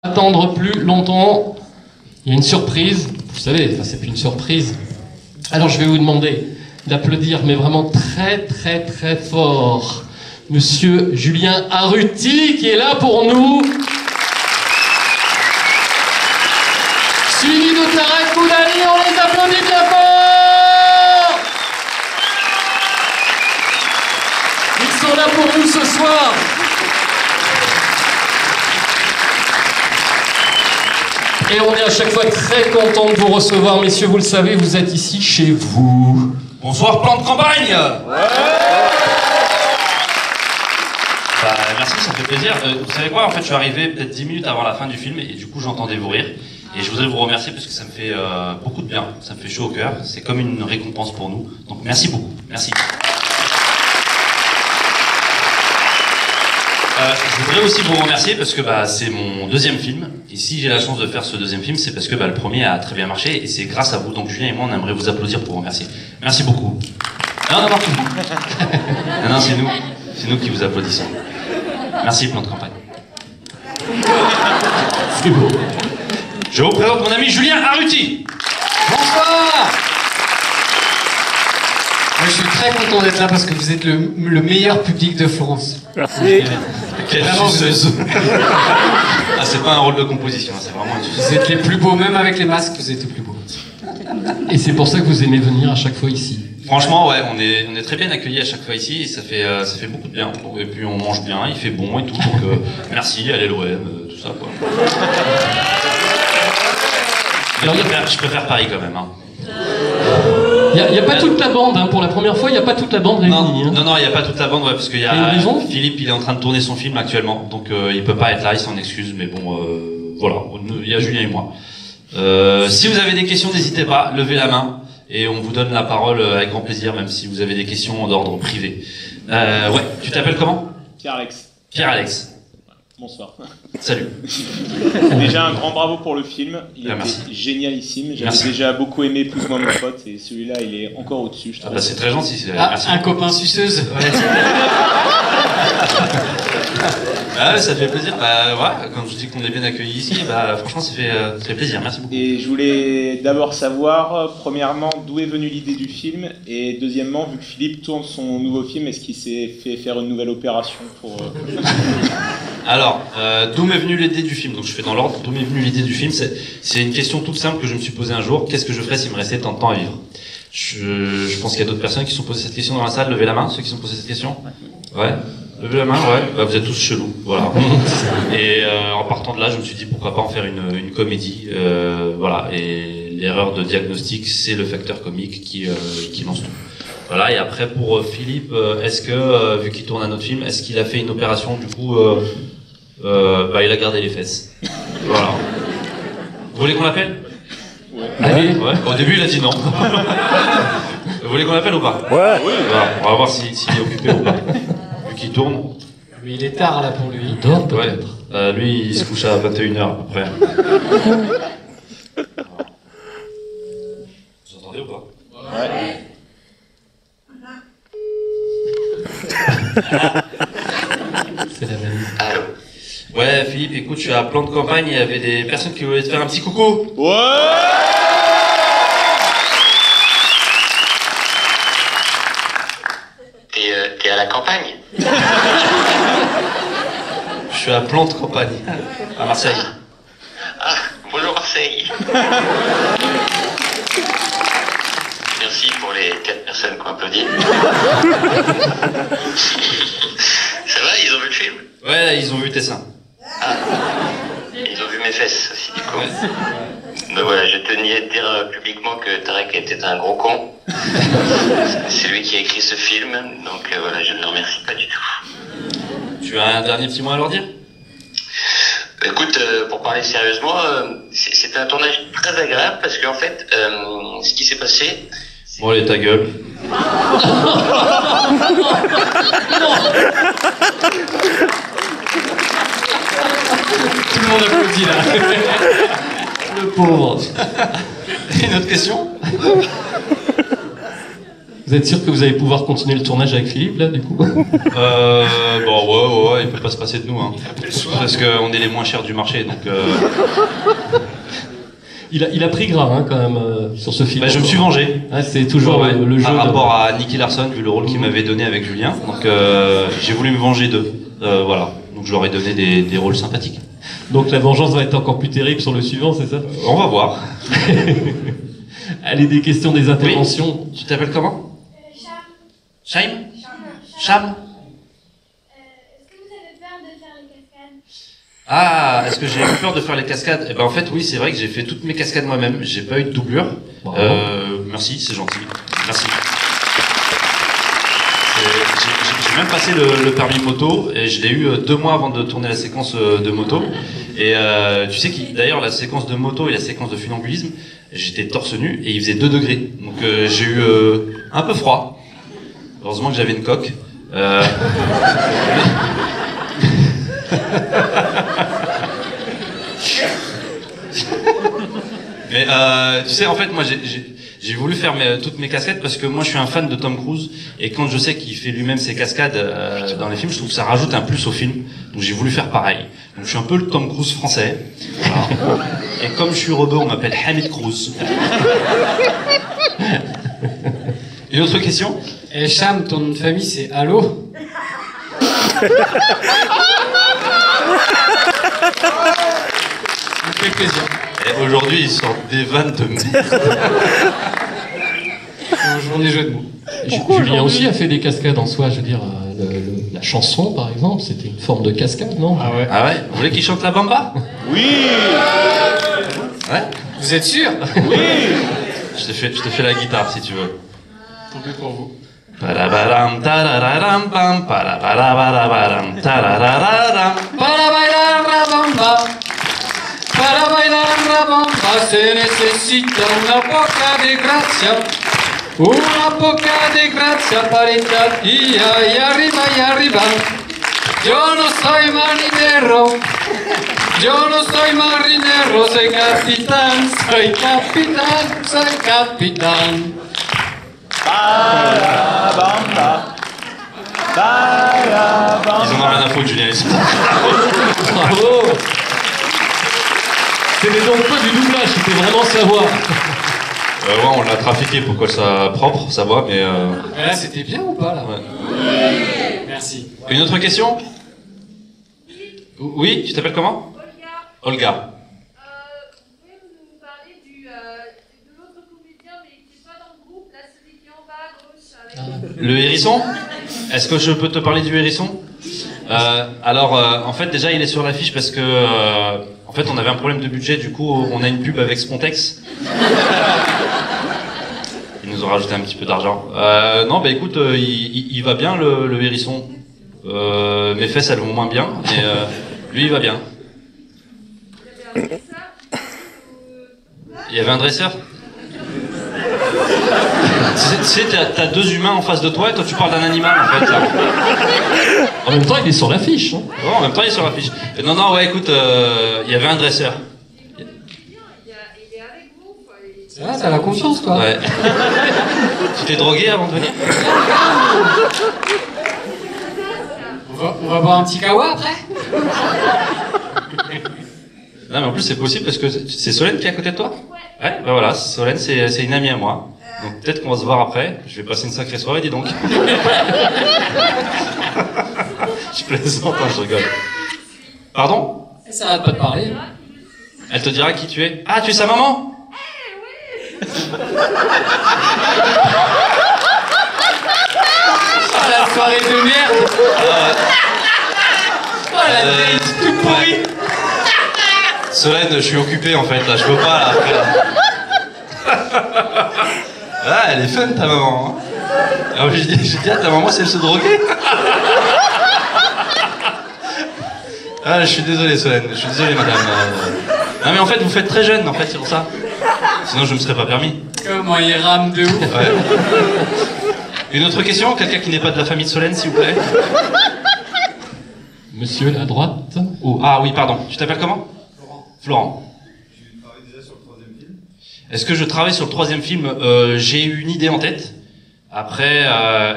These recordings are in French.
Attendre plus longtemps, il y a une surprise, vous savez, enfin, c'est plus une surprise. Alors je vais vous demander d'applaudir, mais vraiment très très très fort, Monsieur Julien Arruti qui est là pour nous. Suivi de Tarek Boudali, on les applaudit bien fort. Ils sont là pour nous ce soir. Et on est à chaque fois très content de vous recevoir, messieurs, vous le savez, vous êtes ici chez vous. Bonsoir, plan de campagne. Bah, merci, ça me fait plaisir. Vous savez quoi, en fait, je suis arrivé peut-être 10 minutes avant la fin du film et du coup, j'entendais vous rire. Et je voudrais vous remercier parce que ça me fait beaucoup de bien, ça me fait chaud au cœur. C'est comme une récompense pour nous. Donc merci beaucoup, merci. Je voudrais aussi vous remercier parce que c'est mon deuxième film. Et si j'ai la chance de faire ce deuxième film, c'est parce que le premier a très bien marché et c'est grâce à vous. Donc Julien et moi, on aimerait vous applaudir pour vous remercier. Merci beaucoup. Non, non, c'est nous qui vous applaudissons. Merci, plan de campagne. C'est beau. Je vous présente mon ami Julien Arruti. Bonsoir. Moi, je suis très content d'être là parce que vous êtes le meilleur public de France. Merci. Quelle Vraiment, suceuse. Ah, c'est pas un rôle de composition, c'est vraiment une suceuse. Vous êtes les plus beaux, même avec les masques, vous êtes les plus beaux. Et c'est pour ça que vous aimez venir à chaque fois ici. Franchement, ouais, on est très bien accueillis à chaque fois ici et ça fait beaucoup de bien. Et puis on mange bien, il fait bon et tout, donc merci, allez l'OM, tout ça quoi. Alors, je préfère Paris quand même. Hein. Il n'y a pas toute la bande, hein. Pour la première fois, il n'y a pas toute la bande réunie. Non, il n'y a pas toute la bande, ouais, parce qu'il y a Philippe, il est en train de tourner son film actuellement, donc il peut pas être là, il s'en excuse, mais bon, voilà, il y a Julien et moi. Si vous avez des questions, n'hésitez pas, levez la main, et on vous donne la parole avec grand plaisir, même si vous avez des questions d'ordre privé. Ouais, tu t'appelles comment? Pierre-Alex. Pierre-Alex. Bonsoir. Salut. Déjà un grand bravo pour le film, il était merci. génialissime. J'avais déjà beaucoup aimé Plus ou moins mon pote et celui-là il est encore au-dessus. Je trouve. C'est très gentil. Merci. Un copain suceuse. Ouais. Ah, ça fait plaisir. Ouais, quand je dis qu'on est bien accueillis ici, franchement ça fait plaisir. Merci beaucoup. Et je voulais d'abord savoir, premièrement, d'où est venue l'idée du film et deuxièmement, vu que Philippe tourne son nouveau film, est-ce qu'il s'est fait faire une nouvelle opération pour... Alors, d'où m'est venue l'idée du film? Donc je fais dans l'ordre. D'où m'est venue l'idée du film? C'est une question toute simple que je me suis posée un jour. Qu'est-ce que je ferais s'il me restait tant de temps à vivre? Je pense qu'il y a d'autres personnes qui se sont posées cette question dans la salle. Levez la main, ceux qui se sont posés cette question. Ouais. Levez la main, ouais. Vous êtes tous chelous, voilà. Et en partant de là, je me suis dit pourquoi pas en faire une comédie, voilà. Et l'erreur de diagnostic, c'est le facteur comique qui lance tout. Voilà. Et après pour Philippe, est-ce que vu qu'il tourne un autre film, est-ce qu'il a fait une opération du coup il a gardé les fesses. Voilà. Vous voulez qu'on l'appelle? Ouais. Allez. Ouais. Au début, il a dit non. Vous voulez qu'on l'appelle ou pas? Ouais. Oui. Voilà. On va voir s'il est occupé ou pas. Vu qu'il tourne. Lui, il est tard là pour lui. Il dort peut-être. Ouais. Lui, il se couche à 21h à peu près. Vous entendez ou pas? Ouais. C'est la même. Allô. Ouais, Philippe, écoute, je suis à plan de campagne, il y avait des personnes qui voulaient te faire un petit coucou. Ouais. T'es à la campagne? Je suis à plan de campagne, à Marseille. Ah, bonjour Marseille. Merci pour les 4 personnes qui ont applaudi. Ça va, ils ont vu le film? Ouais, ils ont vu tes seins. Ah, ils ont vu mes fesses aussi du coup. Ben voilà, je tenais à dire publiquement que Tarek était un gros con. C'est lui qui a écrit ce film, donc voilà, je ne le remercie pas du tout. Tu as un dernier petit mot à leur dire? Écoute, pour parler sérieusement, c'était un tournage très agréable parce qu'en fait, ce qui s'est passé... Bon, allez, ta gueule. Tout le monde applaudit là. Le pauvre. Une autre question? Vous êtes sûr que vous allez pouvoir continuer le tournage avec Philippe, là, du coup? Bon, ouais, il peut pas se passer de nous, hein. Parce qu'on est les moins chers du marché, donc... Il a pris gras, hein, quand même, sur ce film. Bah, je me suis vengé. Ah, c'est toujours Ouais, le jeu. par rapport à Nicky Larson, vu le rôle qu'il m'avait donné avec Julien. Donc, j'ai voulu me venger d'eux. Voilà. Donc, je leur ai donné des rôles sympathiques. Donc la vengeance va être encore plus terrible sur le suivant, c'est ça? On va voir. Allez, des questions, des interventions. Oui. Tu t'appelles comment? Cham. Chaim? Cham? Est-ce que vous avez peur de faire les cascades? Ah, est-ce que j'ai eu peur de faire les cascades? Eh ben, en fait, oui, c'est vrai que j'ai fait toutes mes cascades moi-même. J'ai pas eu de doublure. Bravo. Merci, c'est gentil. Merci. J'ai même passé le permis moto et je l'ai eu 2 mois avant de tourner la séquence de moto. Et tu sais que d'ailleurs la séquence de moto et la séquence de funambulisme, j'étais torse nu et il faisait 2 degrés. Donc j'ai eu un peu froid. Heureusement que j'avais une coque. Mais tu sais, en fait, moi, j'ai voulu faire toutes mes cascades parce que moi, je suis un fan de Tom Cruise et quand je sais qu'il fait lui-même ses cascades dans les films, je trouve que ça rajoute un plus au film. Donc, j'ai voulu faire pareil. Donc, je suis un peu le Tom Cruise français. Voilà. Et comme je suis rebeu, on m'appelle Hamid Cruise. Une autre question? Et Cham, ton nom de famille, c'est Allo? Ça me fait plaisir. Et aujourd'hui, ils sortent des vannes de merde. Journée jeu de mots. Julien aussi a fait des cascades en soi, je veux dire, la chanson par exemple, c'était une forme de cascade, non? Ah ouais. Ah ouais? Vous voulez qu'il chante la bamba? Oui. Ouais? Vous êtes sûr? Oui. Je te fais la guitare si tu veux. Tant pis pour vous. Parabaram, tarararam, pam, parabarabarabaram, tarararam. Para bailar la bamba, para bailar la bamba se necesita una poca de gracia. Una poca de gracia para estar y arriba y arriba. Yo no soy marinero, yo no soy marinero, soy capitán, soy capitán, soy capitán. Barabamba. Barabamba. Ils en ont rien à foutre, Julien. Bravo! C'était donc pas du doublage, c'était vraiment sa voix. Ouais, on l'a trafiqué pour qu'elle soit propre, sa voix, mais Mais là, c'était bien ou pas, là? ouais. Merci. Une autre question? Oui, tu t'appelles comment? Olga, Olga. vous pouvez nous parler de l'autre comédien, mais qui n'est pas dans le groupe, là, celui qui est en bas à gauche, avec... Le hérisson? Est-ce que je peux te parler du hérisson? Alors, en fait, déjà, il est sur l'affiche parce que, en fait, on avait un problème de budget, du coup, on a une pub avec Spontex. Ils nous ont rajouté un petit peu d'argent. Non, bah écoute, il va bien, le hérisson. Mes fesses, elles vont moins bien, mais lui, il va bien. Il y avait un dresseur? Tu sais, t'as 2 humains en face de toi et toi tu parles d'un animal en fait. Là. En même temps, il est sur l'affiche. Hein. Bon, en même temps il est sur l'affiche. Non, ouais, écoute, il y avait un dresseur. Il est avec vous, quoi. Ah, t'as la confiance, toi. Ouais. Tu t'es drogué avant de venir? On va boire un petit kawa après? Non, mais en plus c'est possible parce que c'est Solène qui est à côté de toi? Ouais, bah voilà, Solène c'est une amie à moi. Donc peut-être qu'on va se voir après. Je vais passer une sacrée soirée, dis donc. Je plaisante, hein, je rigole. Pardon? Ça arrête pas de parler. Elle te dira qui tu es. Ah, tu es sa maman? Ah, la soirée de merde! Oh, la date tout pourri! Solène, je suis occupé en fait, là, je peux pas, là, après, là. Ah, elle est fun, ta maman, hein. Alors, j'ai dit à ta maman si elle se droguait. Ah, je suis désolé, Solène, je suis désolé, madame. Non, mais en fait, vous faites très jeune, en fait, c'est pour ça. Sinon, je me serais pas permis. Comment il rame de ouf! Ouais. Une autre question? Quelqu'un qui n'est pas de la famille de Solène, s'il vous plaît? Monsieur, à droite. Oh, ah oui, pardon. Tu t'appelles comment? Florent. Tu travailles déjà sur le 3e film? Est-ce que je travaille sur le 3e film? J'ai eu une idée en tête, Après,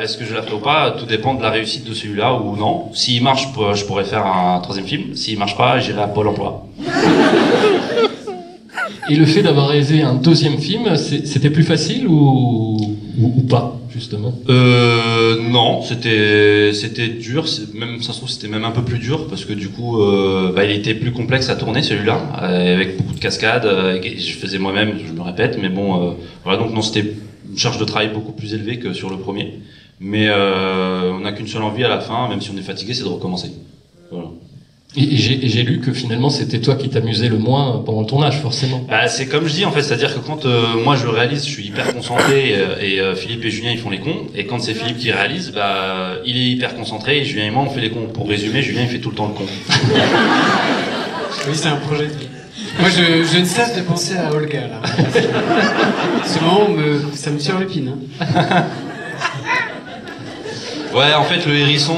est-ce que je la ferai ou pas? Tout dépend de la réussite de celui-là ou non. S'il marche, je pourrais faire un troisième film. S'il marche pas, j'irai à Pôle emploi. Et le fait d'avoir réalisé un deuxième film, c'était plus facile ou pas, justement? Non, c'était dur. Même ça se trouve c'était même un peu plus dur parce que du coup, il était plus complexe à tourner celui-là, avec beaucoup de cascades. Je faisais moi-même, je me répète, mais bon, voilà. Donc non, c'était une charge de travail beaucoup plus élevée que sur le premier. Mais on n'a qu'une seule envie à la fin, même si on est fatigué, c'est de recommencer. Voilà. Et j'ai lu que finalement c'était toi qui t'amusais le moins pendant le tournage, forcément. Bah, c'est comme je dis en fait, c'est-à-dire que quand moi je réalise, je suis hyper concentré et Philippe et Julien ils font les cons, et quand c'est Philippe qui réalise, bah il est hyper concentré et Julien et moi on fait les cons. Pour résumer, Julien il fait tout le temps le con. Oui, c'est un projet de vie. Moi, je ne cesse de penser à Olga, là. Ce moment, ça me surlupine. Hein. Ouais, en fait le hérisson,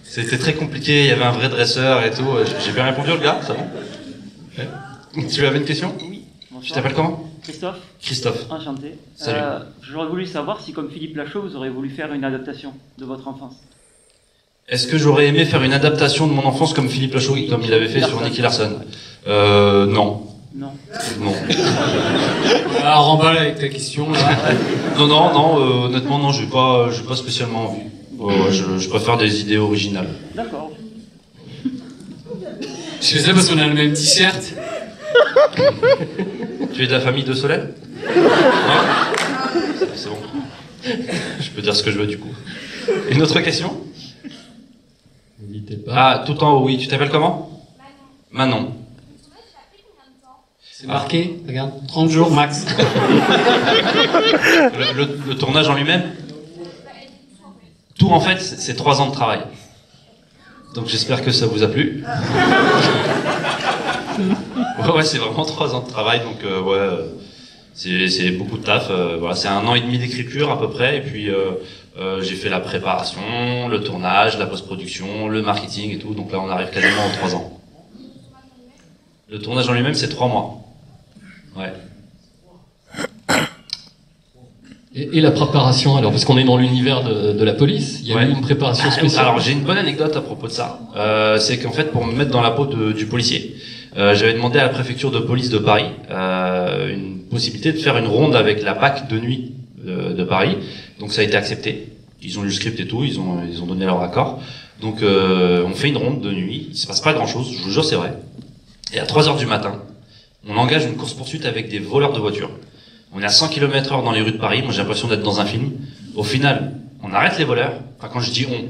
c'était très compliqué, il y avait un vrai dresseur et tout. J'ai bien répondu, Olga, ça va? Ouais. Tu avais une question? Oui. Bonsoir. Tu t'appelles comment? Christophe. Christophe. Enchanté. Salut. J'aurais voulu savoir si, comme Philippe Lachaud, vous auriez voulu faire une adaptation de votre enfance. Est-ce que j'aurais aimé faire une adaptation de mon enfance comme Philippe Lachaud, comme il avait fait sur Nicky Larson? Non. Non. Non. Alors, remballe avec ta question, là. Non, honnêtement, non, j'ai pas spécialement envie. Je préfère des idées originales. D'accord. Je fais ça parce qu'on a le même t-shirt. Tu es de la famille de Soleil? Ouais. C'est bon. Je peux dire ce que je veux du coup. Une autre question? N'hésitez pas. Ah, tout en haut, oui. Tu t'appelles comment? Manon. C'est marqué, regarde, 30 jours max. Le tournage en lui-même? Tout en fait, c'est 3 ans de travail. Donc j'espère que ça vous a plu. Ouais, c'est vraiment 3 ans de travail, donc c'est beaucoup de taf. Voilà, c'est 1 an et demi d'écriture à peu près, et puis j'ai fait la préparation, le tournage, la post-production, le marketing et tout, donc là on arrive quasiment aux 3 ans. Le tournage en lui-même, c'est 3 mois. Ouais. Et la préparation, alors, parce qu'on est dans l'univers de la police, il y a eu une préparation spéciale. Alors j'ai une bonne anecdote à propos de ça. C'est qu'en fait, pour me mettre dans la peau du policier, j'avais demandé à la préfecture de police de Paris une possibilité de faire une ronde avec la BAC de nuit de Paris. Donc ça a été accepté. Ils ont lu le script et tout, ils ont donné leur accord. Donc on fait une ronde de nuit, il se passe pas grand-chose, je vous jure c'est vrai. Et à 3h du matin, on engage une course-poursuite avec des voleurs de voitures. On est à 100 km/h dans les rues de Paris, moi j'ai l'impression d'être dans un film. Au final, on arrête les voleurs, enfin quand je dis on,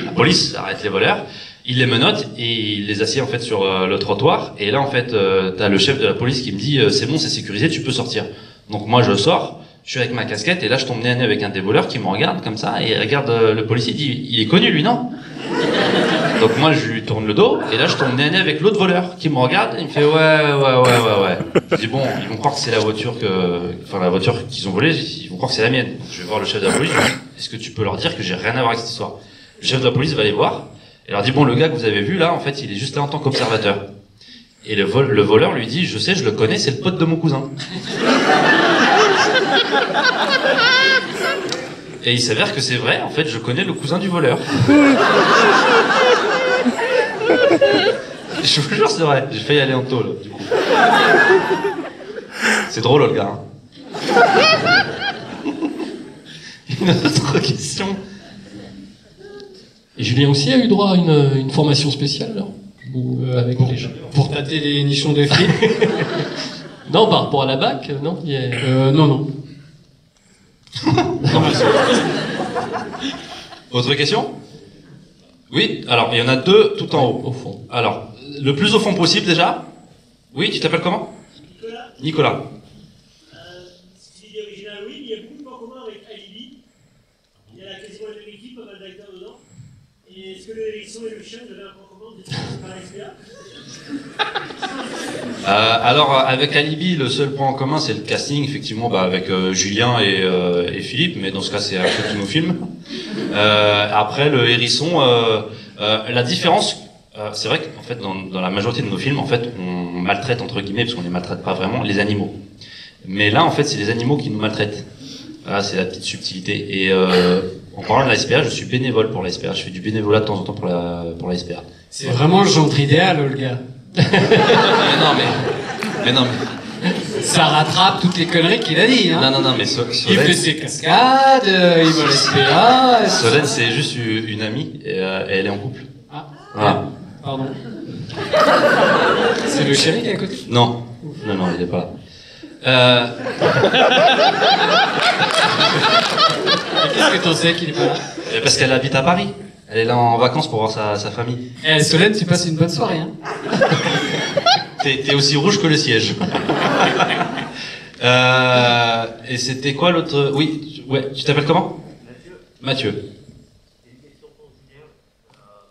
la police arrête les voleurs, il les menotte et il les assied en fait sur le trottoir. Et là en fait, t'as le chef de la police qui me dit c'est bon, c'est sécurisé, tu peux sortir. Donc moi je sors, je suis avec ma casquette et là je tombe nez à nez avec un des voleurs qui me regarde comme ça et il regarde le policier, il dit il est connu lui non? Donc moi je lui tourne le dos et là je tombe nez à nez avec l'autre voleur qui me regarde et il me fait ouais. Je dis bon, ils vont croire que c'est la voiture la voiture qu'ils ont volée, ils vont croire que c'est la mienne. Donc, je vais voir le chef de la police, je lui dis, est-ce que tu peux leur dire que j'ai rien à voir avec cette histoire? Le chef de la police va les voir et leur dit bon, le gars que vous avez vu là en fait il est juste là en tant qu'observateur. Et le voleur lui dit je sais, je le connais, c'est le pote de mon cousin. Et il s'avère que c'est vrai, en fait, je connais le cousin du voleur. Je vous jure, c'est vrai. J'ai failli aller en tôle, du coup. C'est drôle, le gars. Une autre question. Et Julien aussi a eu droit à une formation spéciale, alors? Ou avec les gens? Pour tâter les nichons des frites. Non, par rapport à la BAC, non? Non. Autre question? Oui, alors il y en a 2 tout en haut. Au fond. Alors, le plus au fond possible déjà. Oui, tu t'appelles comment? Nicolas. C'est l'idée originale, oui, mais il y a beaucoup de points communs avec Alibi. Il y a quasiment la même équipe, pas mal d'acteurs dedans. Et est-ce que le hérisson et le chien, vous avez un point commun? Vous êtes par la SPA? Alors avec Alibi, le seul point en commun c'est le casting, effectivement, avec Julien et Philippe, mais dans ce cas c'est un peu tous nos films. Après le hérisson, la différence, c'est vrai qu'en fait dans la majorité de nos films, en fait, on maltraite, entre guillemets, parce qu'on les maltraite pas vraiment, les animaux. Mais là, en fait, c'est les animaux qui nous maltraitent. Voilà, c'est la petite subtilité. Et en parlant de la SPA, je suis bénévole pour la SPA. Je fais du bénévolat de temps en temps pour la SPA. C'est vraiment le genre idéal, Olga. Mais non, mais... Ça rattrape toutes les conneries qu'il a dit, hein. Non, mais Il Solène... fait ses cascades, il va l'SPA... Solène, c'est juste une amie, et elle est en couple. Ah, Voilà. pardon. C'est le chéri qui est à côté? Non, il est pas là. Qu'est-ce que t'en sais qu'il est pas là? Parce qu'elle habite à Paris. Elle est là en vacances pour voir sa famille. Eh, Solène, tu passes une bonne soirée, hein. T'es aussi rouge que le siège. Et c'était quoi l'autre... Oui, ouais, tu t'appelles comment? Mathieu. C'est une question pour Julien,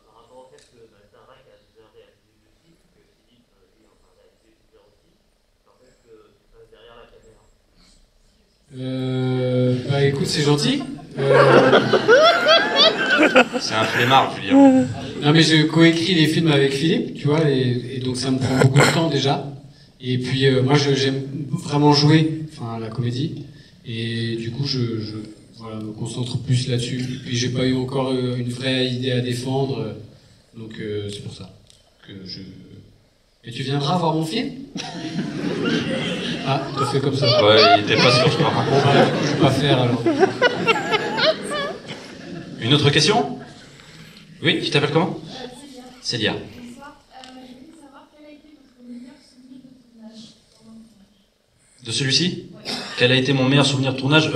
par rapport au fait que Tarek a déjà réalisé le film, que Philippe lui est en train de réaliser le aussi, en fait que tu passes derrière la caméra. Bah écoute, c'est gentil. C'est un flemmard, Julien. Non mais je coécris les films avec Philippe, tu vois, et donc ça me prend beaucoup de temps déjà. Et puis moi j'aime vraiment jouer, enfin la comédie, et du coup je voilà, me concentre plus là-dessus. Puis j'ai pas eu encore une vraie idée à défendre, donc c'est pour ça que je... Et tu viendras voir mon film? Ah, t'as fait comme ça. Ouais, il était pas sûr, je crois. Bon bah du coup je vais pas faire alors. Une autre question? Oui, tu t'appelles comment? Célia. Bonsoir. Je voulais savoir quel a été votre meilleur souvenir de tournage pendant le tournage. De celui-ci? Quel a été mon meilleur souvenir de tournage?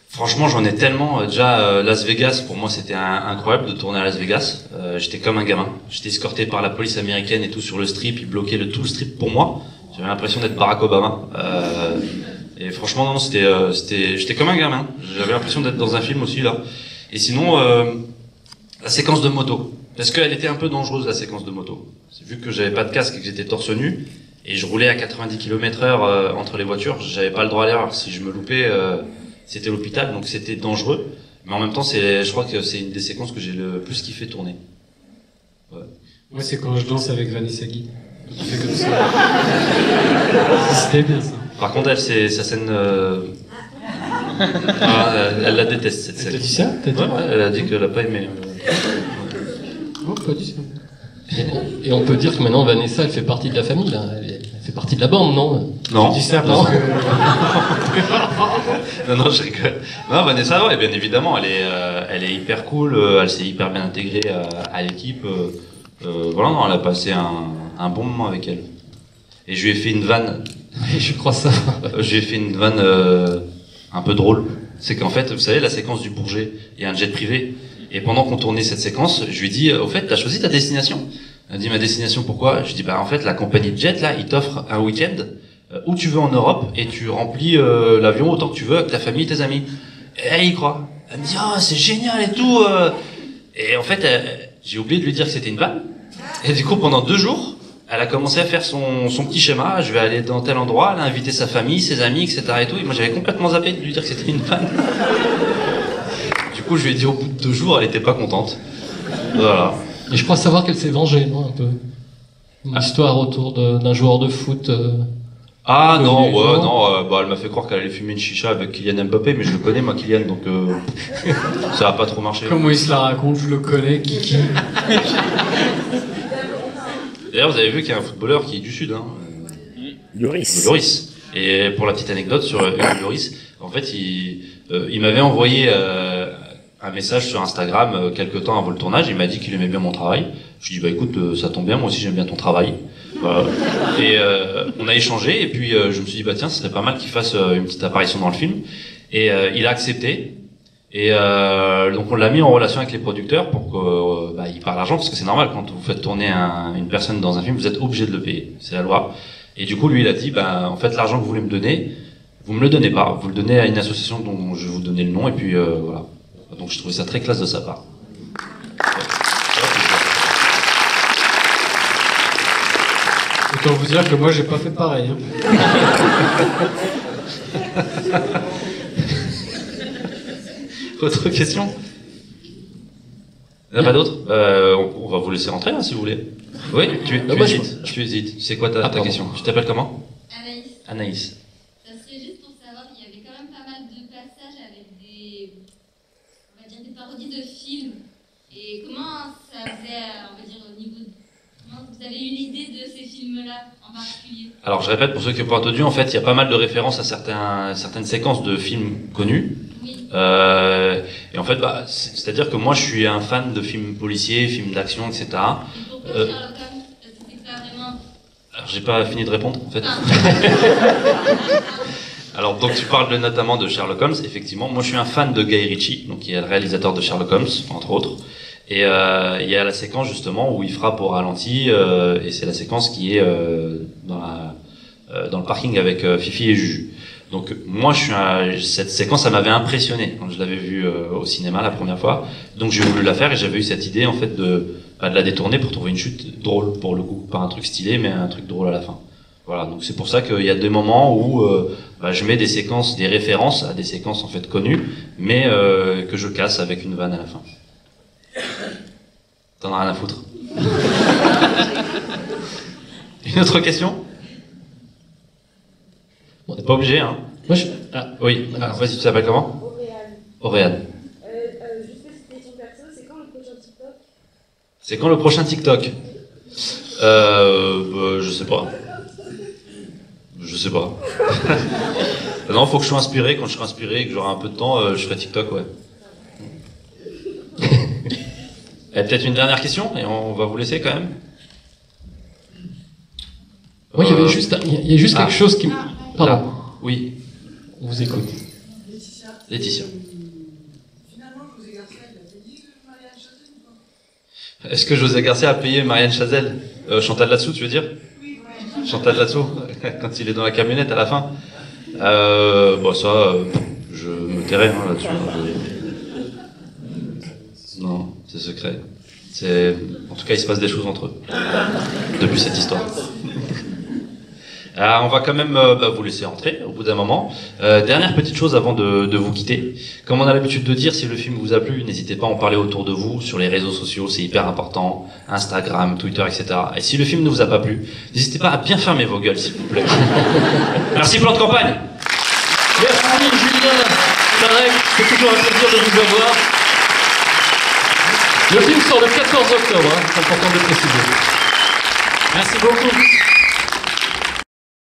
Franchement, j'en ai tellement. Déjà, Las Vegas, pour moi, c'était incroyable de tourner à Las Vegas. J'étais comme un gamin. J'étais escorté par la police américaine et tout sur le strip. Ils bloquaient tout le strip pour moi. J'avais l'impression d'être Barack Obama. Et franchement, non, j'étais comme un gamin. J'avais l'impression d'être dans un film aussi, là. Et sinon, la séquence de moto. Parce qu'elle était un peu dangereuse, la séquence de moto. Vu que j'avais pas de casque et que j'étais torse nu, et je roulais à 90 km/h entre les voitures, j'avais pas le droit à l'erreur. Si je me loupais, c'était l'hôpital, donc c'était dangereux. Mais en même temps, je crois que c'est une des séquences que j'ai le plus kiffé tourner. Ouais. Moi c'est quand je danse avec Vanessa Guy. Je fais comme ça. C'était bien ça. Par contre, elle, c'est sa scène... elle la déteste, cette scène. T'as dit ça? T'as dit? Ouais, elle a dit qu'elle a pas aimé. Oh, pas dit ça. Et on peut dire que maintenant Vanessa, elle fait partie de la famille, là. Elle fait partie de la bande, non? Non. Tu dis ça Non. parce que... Non, je rigole. Non, Vanessa, ouais, bien évidemment, elle est hyper cool, elle s'est hyper bien intégrée à l'équipe. Voilà, non, elle a passé un bon moment avec elle. Et je lui ai fait une vanne. Je crois ça. Je lui ai fait une vanne un peu drôle. C'est qu'en fait, vous savez, la séquence du Bourget, il y a un jet privé. Et pendant qu'on tournait cette séquence, je lui ai dit, au fait, t'as choisi ta destination? Elle m'a dit, ma destination, pourquoi? Je lui ai dit, bah, en fait, la compagnie de jet, là, ils t'offrent un week-end où tu veux en Europe et tu remplis l'avion autant que tu veux avec ta famille et tes amis. Et elle y croit. Elle me dit, oh, c'est génial et tout. Et en fait, j'ai oublié de lui dire que c'était une vanne. Et du coup, pendant 2 jours, elle a commencé à faire son petit schéma. Je vais aller dans tel endroit, elle a invité sa famille, ses amis, etc. et tout. Et moi, j'avais complètement zappé de lui dire que c'était une vanne. Du coup, je lui ai dit au bout de 2 jours, elle était pas contente. Voilà. Et je crois savoir qu'elle s'est vengée, non, un peu. Une histoire autour d'un joueur de foot. Ah non, connu, ouais, non non, bah, elle m'a fait croire qu'elle allait fumer une chicha avec Kylian Mbappé, mais je le connais, moi, Kylian, donc ça a pas trop marché. Comment il se la raconte, je le connais, Kiki. D'ailleurs, vous avez vu qu'il y a un footballeur qui est du Sud, hein. Lloris. Lloris. Et pour la petite anecdote sur Lloris, en fait, il m'avait envoyé un message sur Instagram quelques temps avant le tournage. Il m'a dit qu'il aimait bien mon travail. Je lui ai dit, bah écoute, ça tombe bien, moi aussi j'aime bien ton travail. Et on a échangé, et puis je me suis dit, bah tiens, ce serait pas mal qu'il fasse une petite apparition dans le film. Et il a accepté. Et donc on l'a mis en relation avec les producteurs pour qu'il parle l'argent, parce que c'est normal, quand vous faites tourner une personne dans un film, vous êtes obligé de le payer, c'est la loi. Et du coup lui il a dit, en fait l'argent que vous voulez me donner, vous me le donnez pas, vous le donnez à une association dont je vais vous donner le nom, et puis voilà. Donc je trouvais ça très classe de sa part. Autant vous dire que moi j'ai pas fait pareil. Hein. Autre question? Il n'y en a pas d'autres On va vous laisser rentrer, hein, si vous voulez. Oui, tu hésites. C'est quoi ta question? Tu t'appelles comment? Anaïs. Anaïs. Ça serait juste pour savoir, il y avait quand même pas mal de passages avec des, on va dire, des parodies de films. Et comment ça faisait, on va dire, au niveau de... Comment vous avez eu l'idée de ces films-là, en particulier? Alors, je répète, pour ceux qui n'ont pas entendu, en fait, il y a pas mal de références à certaines séquences de films connus. Oui. Et en fait, c'est-à-dire que moi, je suis un fan de films policiers, films d'action, etc. Et pourquoi Sherlock Holmes? Parce que c'est pas vraiment... Alors, j'ai pas fini de répondre, en fait. Alors, donc, tu parles notamment de Sherlock Holmes. Effectivement, moi, je suis un fan de Guy Ritchie, donc qui est le réalisateur de Sherlock Holmes, entre autres. Et il y a la séquence justement où il frappe au ralenti, et c'est la séquence qui est dans le parking avec Fifi et Juju. Donc moi, cette séquence, ça m'avait impressionné quand je l'avais vue au cinéma la première fois. Donc j'ai voulu la faire et j'avais eu cette idée en fait de la détourner pour trouver une chute drôle pour le coup, pas un truc stylé, mais un truc drôle à la fin. Voilà, donc c'est pour ça qu'il y a des moments où je mets des séquences, des références à des séquences en fait connues, mais que je casse avec une vanne à la fin. T'en as rien à foutre. Une autre question? T'es pas obligé, hein? Moi, oui. Alors, vas-y, tu t'appelles comment? Auréane. Juste petite question perso, c'est quand le prochain TikTok? C'est quand le prochain TikTok? Je sais pas. Je sais pas. Non, faut que je sois inspiré. Quand je serai inspiré et que j'aurai un peu de temps, je ferai TikTok, ouais. Et peut-être une dernière question et on va vous laisser quand même. Oui, il y avait juste quelque chose qui... Pardon. Là. Oui. On vous écoute. Laetitia. Finalement, José Garcia, il a payé Marianne Chazelle ou pas? Est-ce que José Garcia a payé Marianne Chazelle? Chantal Latsou, tu veux dire? Oui. Chantal Latsou, quand il est dans la camionnette à la fin. Ça, je me tairai hein, là-dessus. Non, c'est secret. En tout cas, il se passe des choses entre eux depuis cette histoire. Alors, on va quand même vous laisser entrer au bout d'un moment. Dernière petite chose avant de vous quitter. Comme on a l'habitude de dire, si le film vous a plu, n'hésitez pas à en parler autour de vous, sur les réseaux sociaux, c'est hyper important, Instagram, Twitter, etc. Et si le film ne vous a pas plu, n'hésitez pas à bien fermer vos gueules, s'il vous plaît. Merci Plan de campagne. Merci Julien, Tarek, c'est toujours un plaisir de vous avoir. Le film sort le 14 octobre, c'est important de préciser. Merci beaucoup.